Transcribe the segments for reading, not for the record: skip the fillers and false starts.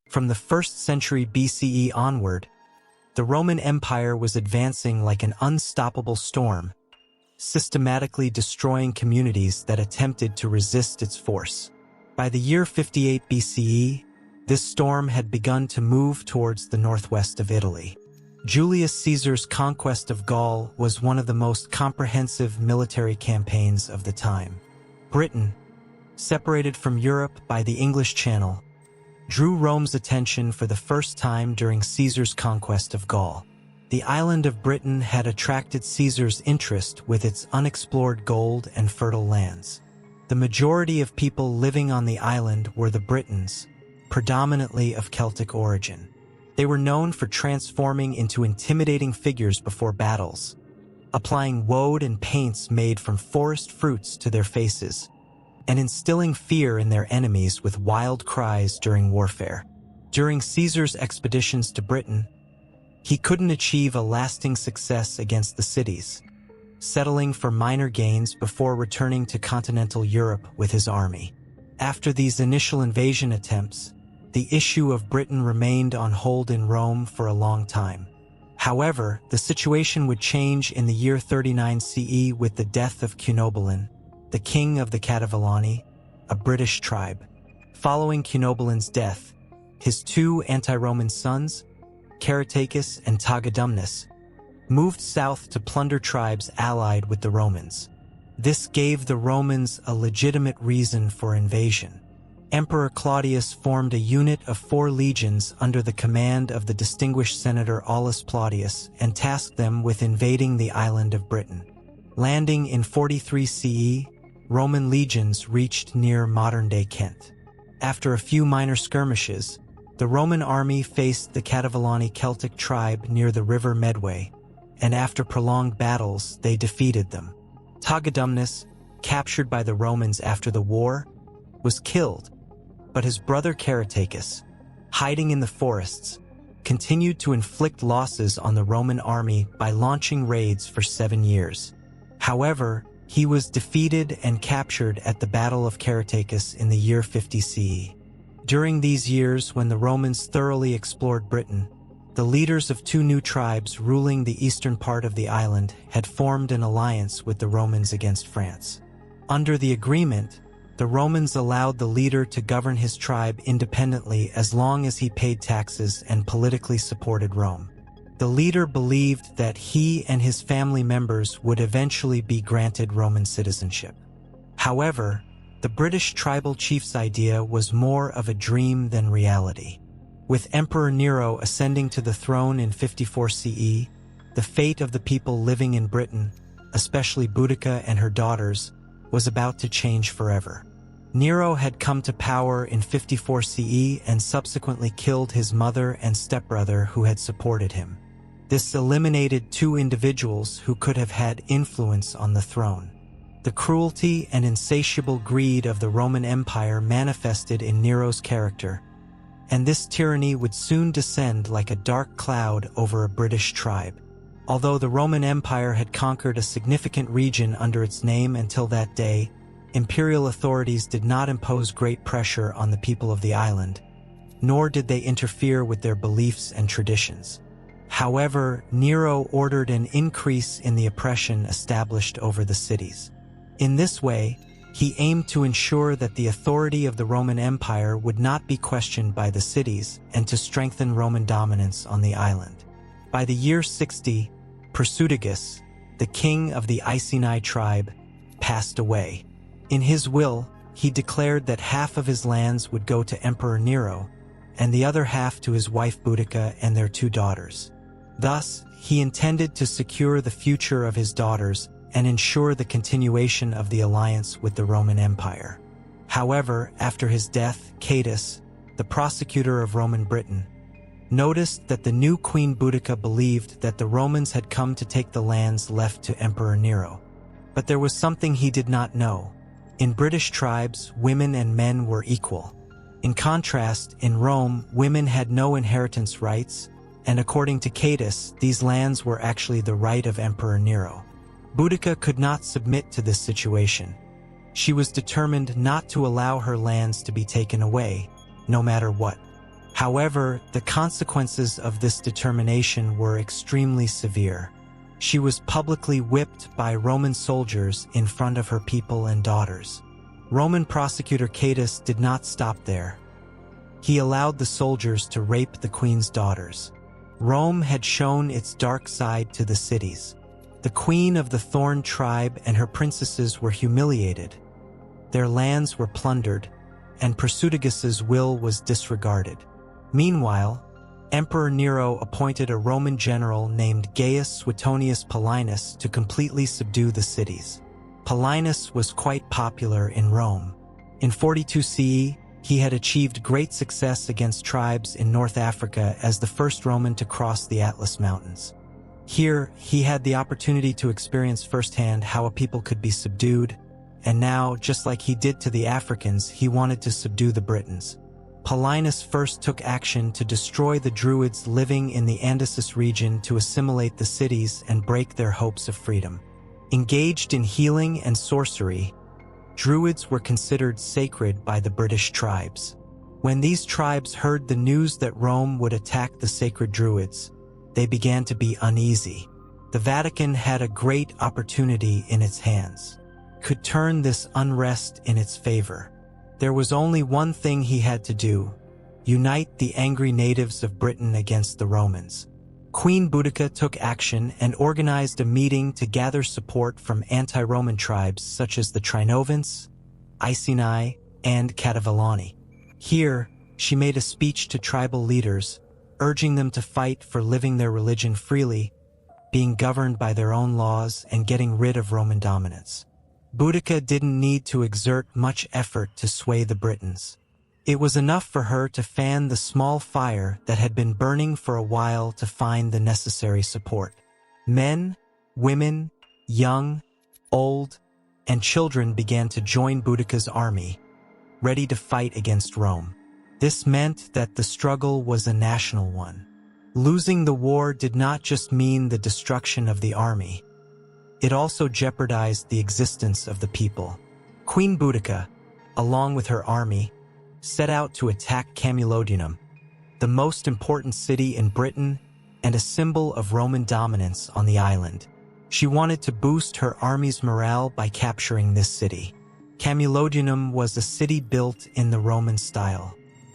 From the 1st century BCE onward, the Roman Empire was advancing like an unstoppable storm, systematically destroying communities that attempted to resist its force. By the year 58 BCE, this storm had begun to move towards the northwest of Italy. Julius Caesar's conquest of Gaul was one of the most comprehensive military campaigns of the time. Britain, separated from Europe by the English Channel, drew Rome's attention for the first time during Caesar's conquest of Gaul. The island of Britain had attracted Caesar's interest with its unexplored gold and fertile lands. The majority of people living on the island were the Britons, predominantly of Celtic origin. They were known for transforming into intimidating figures before battles, applying woad and paints made from forest fruits to their faces, and instilling fear in their enemies with wild cries during warfare. During Caesar's expeditions to Britain, he couldn't achieve a lasting success against the cities, settling for minor gains before returning to continental Europe with his army. After these initial invasion attempts, the issue of Britain remained on hold in Rome for a long time. However, the situation would change in the year 39 CE with the death of Cunobeline, the king of the Cativalani, a British tribe. Following Cunobelin's death, his two anti-Roman sons, Caratacus and Tagadumnus, moved south to plunder tribes allied with the Romans. This gave the Romans a legitimate reason for invasion. Emperor Claudius formed a unit of 4 legions under the command of the distinguished senator Aulus Plautius and tasked them with invading the island of Britain. Landing in 43 CE, Roman legions reached near modern-day Kent. After a few minor skirmishes, the Roman army faced the Cativalani Celtic tribe near the river Medway, and after prolonged battles, they defeated them. Tagadumnus, captured by the Romans after the war, was killed, but his brother Caratacus, hiding in the forests, continued to inflict losses on the Roman army by launching raids for 7 years. However, he was defeated and captured at the Battle of Caratacus in the year 50 CE. During these years, when the Romans thoroughly explored Britain, the leaders of 2 new tribes ruling the eastern part of the island had formed an alliance with the Romans against France. Under the agreement, the Romans allowed the leader to govern his tribe independently as long as he paid taxes and politically supported Rome. The leader believed that he and his family members would eventually be granted Roman citizenship. However, the British tribal chief's idea was more of a dream than reality. With Emperor Nero ascending to the throne in 54 CE, the fate of the people living in Britain, especially Boudica and her daughters, was about to change forever. Nero had come to power in 54 CE and subsequently killed his mother and stepbrother who had supported him. This eliminated 2 individuals who could have had influence on the throne. The cruelty and insatiable greed of the Roman Empire manifested in Nero's character, and this tyranny would soon descend like a dark cloud over a British tribe. Although the Roman Empire had conquered a significant region under its name until that day, imperial authorities did not impose great pressure on the people of the island, nor did they interfere with their beliefs and traditions. However, Nero ordered an increase in the oppression established over the cities. In this way, he aimed to ensure that the authority of the Roman Empire would not be questioned by the cities and to strengthen Roman dominance on the island. By the year 60, Prasutagus, the king of the Iceni tribe, passed away. In his will, he declared that half of his lands would go to Emperor Nero, and the other half to his wife Boudica and their 2 daughters. Thus, he intended to secure the future of his daughters and ensure the continuation of the alliance with the Roman Empire. However, after his death, Catus, the prosecutor of Roman Britain, noticed that the new Queen Boudica believed that the Romans had come to take the lands left to Emperor Nero. But there was something he did not know. In British tribes, women and men were equal. In contrast, in Rome, women had no inheritance rights, and according to Catus, these lands were actually the right of Emperor Nero. Boudica could not submit to this situation. She was determined not to allow her lands to be taken away, no matter what. However, the consequences of this determination were extremely severe. She was publicly whipped by Roman soldiers in front of her people and daughters. Roman prosecutor Catus did not stop there. He allowed the soldiers to rape the queen's daughters. Rome had shown its dark side to the cities. The queen of the Thorn tribe and her princesses were humiliated. Their lands were plundered, and Prasutagus' will was disregarded. Meanwhile, Emperor Nero appointed a Roman general named Gaius Suetonius Paulinus to completely subdue the cities. Paulinus was quite popular in Rome. In 42 CE, he had achieved great success against tribes in North Africa as the first Roman to cross the Atlas Mountains. Here, he had the opportunity to experience firsthand how a people could be subdued, and now, just like he did to the Africans, he wanted to subdue the Britons. Paulinus first took action to destroy the Druids living in the Andasis region to assimilate the cities and break their hopes of freedom. Engaged in healing and sorcery, Druids were considered sacred by the British tribes. When these tribes heard the news that Rome would attack the sacred Druids, they began to be uneasy. The Vatican had a great opportunity in its hands, could turn this unrest in its favor. There was only one thing he had to do: unite the angry natives of Britain against the Romans. Queen Boudica took action and organized a meeting to gather support from anti-Roman tribes such as the Trinovants, Iceni, and Catavellani. Here, she made a speech to tribal leaders, urging them to fight for living their religion freely, being governed by their own laws, and getting rid of Roman dominance. Boudica didn't need to exert much effort to sway the Britons. It was enough for her to fan the small fire that had been burning for a while to find the necessary support. Men, women, young, old, and children began to join Boudica's army, ready to fight against Rome. This meant that the struggle was a national one. Losing the war did not just mean the destruction of the army. It also jeopardized the existence of the people. Queen Boudica, along with her army, set out to attack Camulodunum, the most important city in Britain and a symbol of Roman dominance on the island. She wanted to boost her army's morale by capturing this city. Camulodunum was a city built in the Roman style.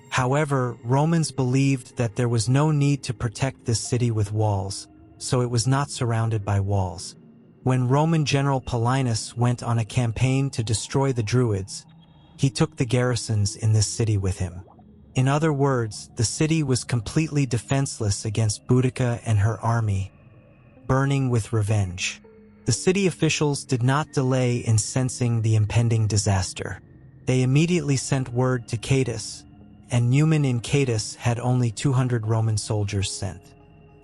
However, Romans believed that there was no need to protect this city with walls, so it was not surrounded by walls. When Roman general Paulinus went on a campaign to destroy the Druids, he took the garrisons in this city with him. In other words, the city was completely defenseless against Boudica and her army, burning with revenge. The city officials did not delay in sensing the impending disaster. They immediately sent word to Catus, and Newman in Catus had only 200 Roman soldiers sent.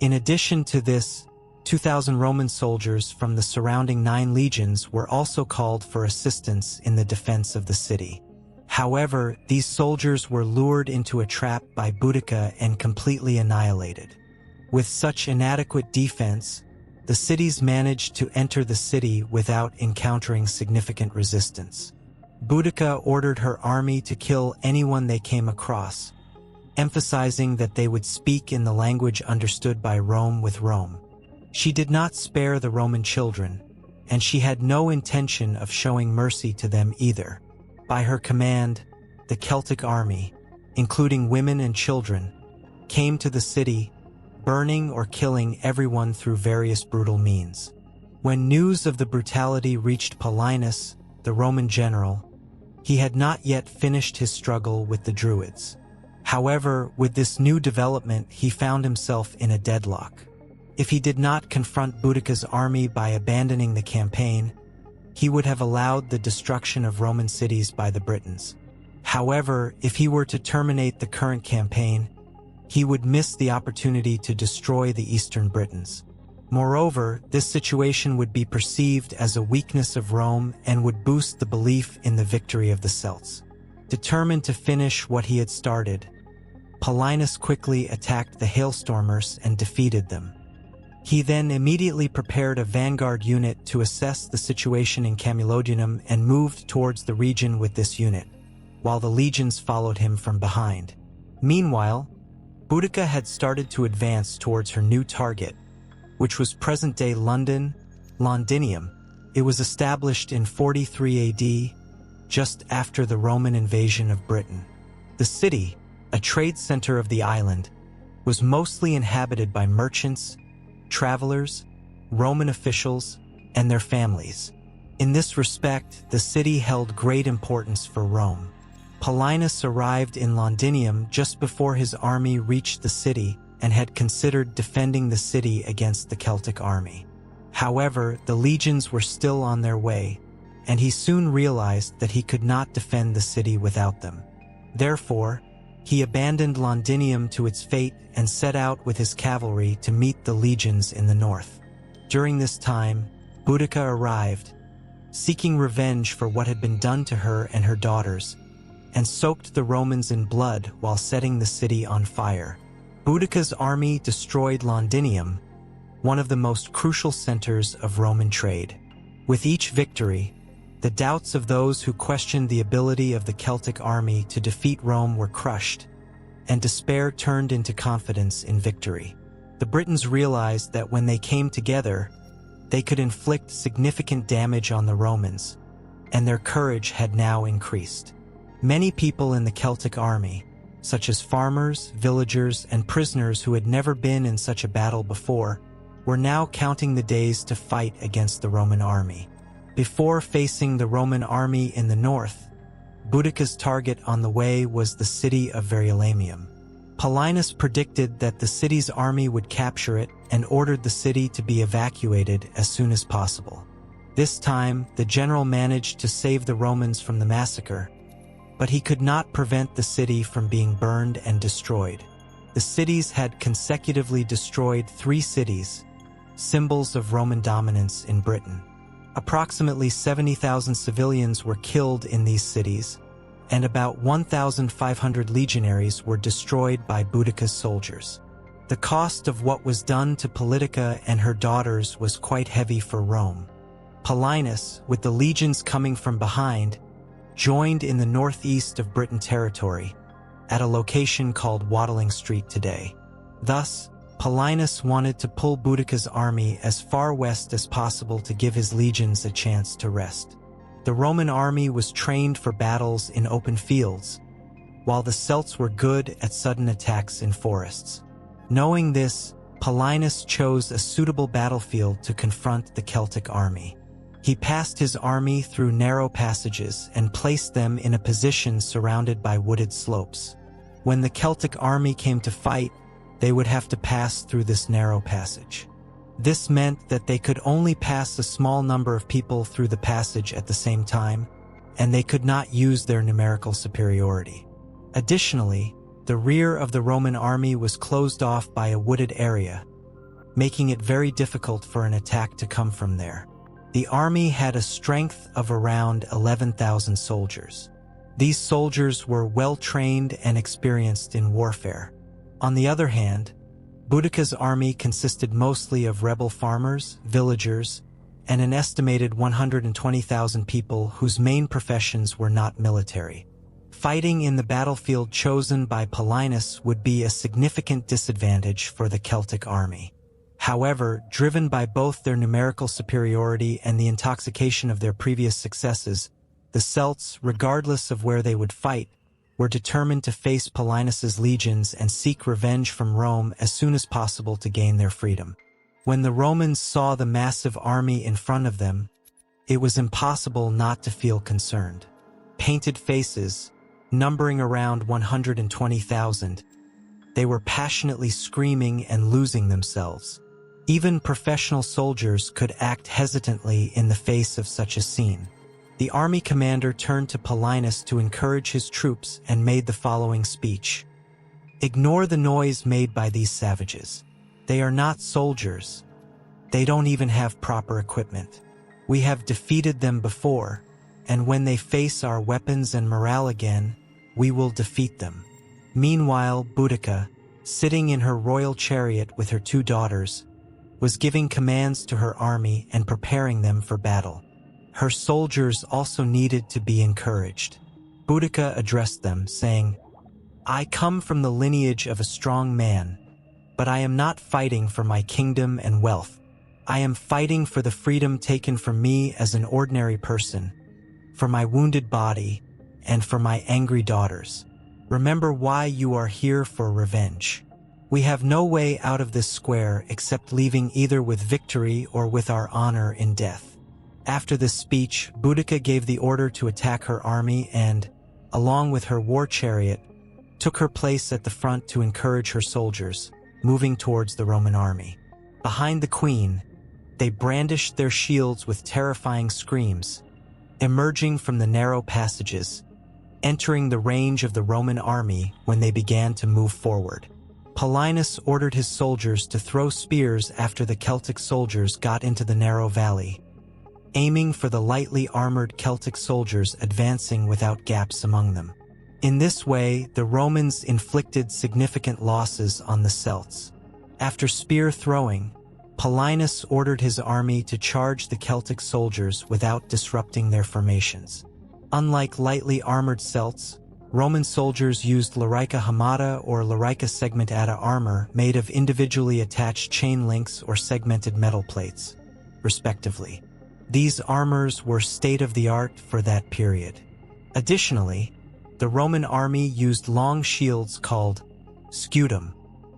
In addition to this, 2,000 Roman soldiers from the surrounding 9 legions were also called for assistance in the defense of the city. However, these soldiers were lured into a trap by Boudica and completely annihilated. With such inadequate defense, the cities managed to enter the city without encountering significant resistance. Boudica ordered her army to kill anyone they came across, emphasizing that they would speak in the language understood by Rome with Rome. She did not spare the Roman children, and she had no intention of showing mercy to them either. By her command, the Celtic army, including women and children, came to the city, burning or killing everyone through various brutal means. When news of the brutality reached Paulinus, the Roman general, he had not yet finished his struggle with the Druids. However, with this new development, he found himself in a deadlock. If he did not confront Boudica's army by abandoning the campaign, he would have allowed the destruction of Roman cities by the Britons. However, if he were to terminate the current campaign, he would miss the opportunity to destroy the Eastern Britons. Moreover, this situation would be perceived as a weakness of Rome and would boost the belief in the victory of the Celts. Determined to finish what he had started, Paulinus quickly attacked the Hailstormers and defeated them. He then immediately prepared a vanguard unit to assess the situation in Camulodunum and moved towards the region with this unit, while the legions followed him from behind. Meanwhile, Boudica had started to advance towards her new target, which was present-day Londinium. It was established in 43 AD, just after the Roman invasion of Britain. The city, a trade center of the island, was mostly inhabited by merchants, travelers, Roman officials, and their families. In this respect, the city held great importance for Rome. Paulinus arrived in Londinium just before his army reached the city and had considered defending the city against the Celtic army. However, the legions were still on their way, and he soon realized that he could not defend the city without them. Therefore, he abandoned Londinium to its fate and set out with his cavalry to meet the legions in the north. During this time, Boudica arrived, seeking revenge for what had been done to her and her daughters, and soaked the Romans in blood while setting the city on fire. Boudica's army destroyed Londinium, one of the most crucial centers of Roman trade. With each victory, the doubts of those who questioned the ability of the Celtic army to defeat Rome were crushed, and despair turned into confidence in victory. The Britons realized that when they came together, they could inflict significant damage on the Romans, and their courage had now increased. Many people in the Celtic army, such as farmers, villagers, and prisoners who had never been in such a battle before, were now counting the days to fight against the Roman army. Before facing the Roman army in the north, Boudica's target on the way was the city of Verulamium. Paulinus predicted that the city's army would capture it and ordered the city to be evacuated as soon as possible. This time, the general managed to save the Romans from the massacre, but he could not prevent the city from being burned and destroyed. The cities had consecutively destroyed 3 cities, symbols of Roman dominance in Britain. Approximately 70,000 civilians were killed in these cities, and about 1,500 legionaries were destroyed by Boudica's soldiers. The cost of what was done to Boudica and her daughters was quite heavy for Rome. Paulinus, with the legions coming from behind, joined in the northeast of Britain territory, at a location called Watling Street today. Thus, Paulinus wanted to pull Boudica's army as far west as possible to give his legions a chance to rest. The Roman army was trained for battles in open fields, while the Celts were good at sudden attacks in forests. Knowing this, Paulinus chose a suitable battlefield to confront the Celtic army. He passed his army through narrow passages and placed them in a position surrounded by wooded slopes. When the Celtic army came to fight, they would have to pass through this narrow passage. This meant that they could only pass a small number of people through the passage at the same time, and they could not use their numerical superiority. Additionally, the rear of the Roman army was closed off by a wooded area, making it very difficult for an attack to come from there. The army had a strength of around 11,000 soldiers. These soldiers were well-trained and experienced in warfare. On the other hand, Boudica's army consisted mostly of rebel farmers, villagers, and an estimated 120,000 people whose main professions were not military. Fighting in the battlefield chosen by Paulinus would be a significant disadvantage for the Celtic army. However, driven by both their numerical superiority and the intoxication of their previous successes, the Celts, regardless of where they would fight, were determined to face Paulinus's legions and seek revenge from Rome as soon as possible to gain their freedom. When the Romans saw the massive army in front of them, it was impossible not to feel concerned. Painted faces, numbering around 120,000, they were passionately screaming and losing themselves. Even professional soldiers could act hesitantly in the face of such a scene. The army commander turned to Paulinus to encourage his troops and made the following speech. "Ignore the noise made by these savages. They are not soldiers. They don't even have proper equipment. We have defeated them before, and when they face our weapons and morale again, we will defeat them." Meanwhile, Boudica, sitting in her royal chariot with her 2 daughters, was giving commands to her army and preparing them for battle. Her soldiers also needed to be encouraged. Boudica addressed them, saying, I come from the lineage of a strong man, but I am not fighting for my kingdom and wealth. I am fighting for the freedom taken from me as an ordinary person, for my wounded body, and for my angry daughters. Remember why you are here for revenge. We have no way out of this square except leaving either with victory or with our honor in death." After this speech, Boudica gave the order to attack her army and, along with her war chariot, took her place at the front to encourage her soldiers, moving towards the Roman army. Behind the queen, they brandished their shields with terrifying screams, emerging from the narrow passages, entering the range of the Roman army when they began to move forward. Paulinus ordered his soldiers to throw spears after the Celtic soldiers got into the narrow valley, aiming for the lightly armored Celtic soldiers advancing without gaps among them. In this way, the Romans inflicted significant losses on the Celts. After spear throwing, Paulinus ordered his army to charge the Celtic soldiers without disrupting their formations. Unlike lightly armored Celts, Roman soldiers used larica hamata or larica segmentata armor made of individually attached chain links or segmented metal plates, respectively. These armors were state-of-the-art for that period. Additionally, the Roman army used long shields called scutum.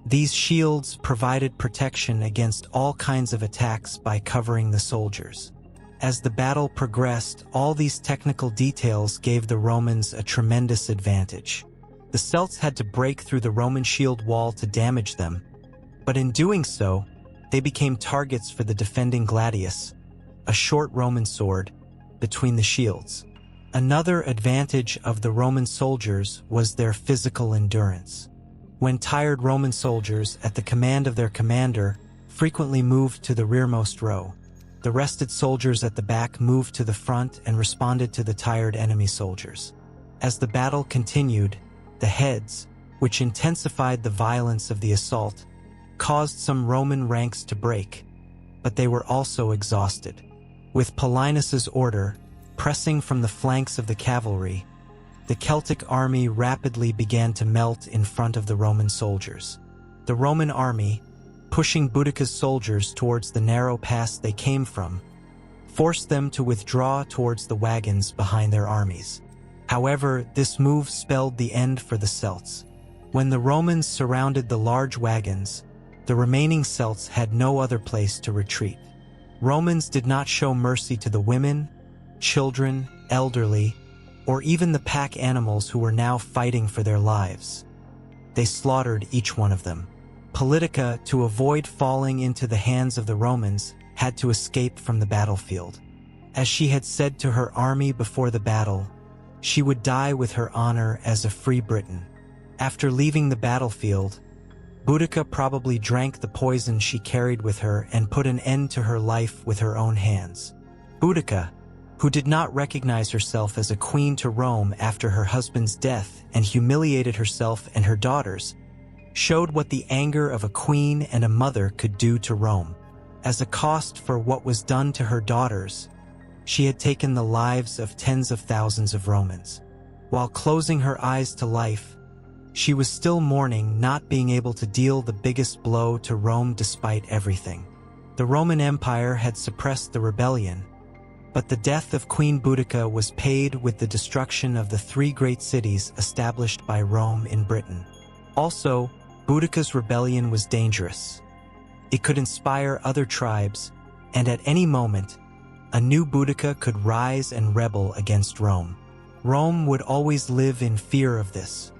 These shields provided protection against all kinds of attacks by covering the soldiers. As the battle progressed, all these technical details gave the Romans a tremendous advantage. The Celts had to break through the Roman shield wall to damage them, but in doing so, they became targets for the defending gladius, a short Roman sword, between the shields. Another advantage of the Roman soldiers was their physical endurance. When tired Roman soldiers, at the command of their commander, frequently moved to the rearmost row, the rested soldiers at the back moved to the front and responded to the tired enemy soldiers. As the battle continued, the heads, which intensified the violence of the assault, caused some Roman ranks to break, but they were also exhausted. With Paulinus's order, pressing from the flanks of the cavalry, the Celtic army rapidly began to melt in front of the Roman soldiers. The Roman army, pushing Boudica's soldiers towards the narrow pass they came from, forced them to withdraw towards the wagons behind their armies. However, this move spelled the end for the Celts. When the Romans surrounded the large wagons, the remaining Celts had no other place to retreat. Romans did not show mercy to the women, children, elderly, or even the pack animals who were now fighting for their lives. They slaughtered each one of them. Boudica, to avoid falling into the hands of the Romans, had to escape from the battlefield. As she had said to her army before the battle, she would die with her honor as a free Briton. After leaving the battlefield, Boudica probably drank the poison she carried with her and put an end to her life with her own hands. Boudica, who did not recognize herself as a queen to Rome after her husband's death and humiliated herself and her daughters, showed what the anger of a queen and a mother could do to Rome. As a cost for what was done to her daughters, she had taken the lives of tens of thousands of Romans. While closing her eyes to life, she was still mourning not being able to deal the biggest blow to Rome despite everything. The Roman Empire had suppressed the rebellion, but the death of Queen Boudica was paid with the destruction of the three great cities established by Rome in Britain. Also, Boudica's rebellion was dangerous. It could inspire other tribes, and at any moment, a new Boudica could rise and rebel against Rome. Rome would always live in fear of this.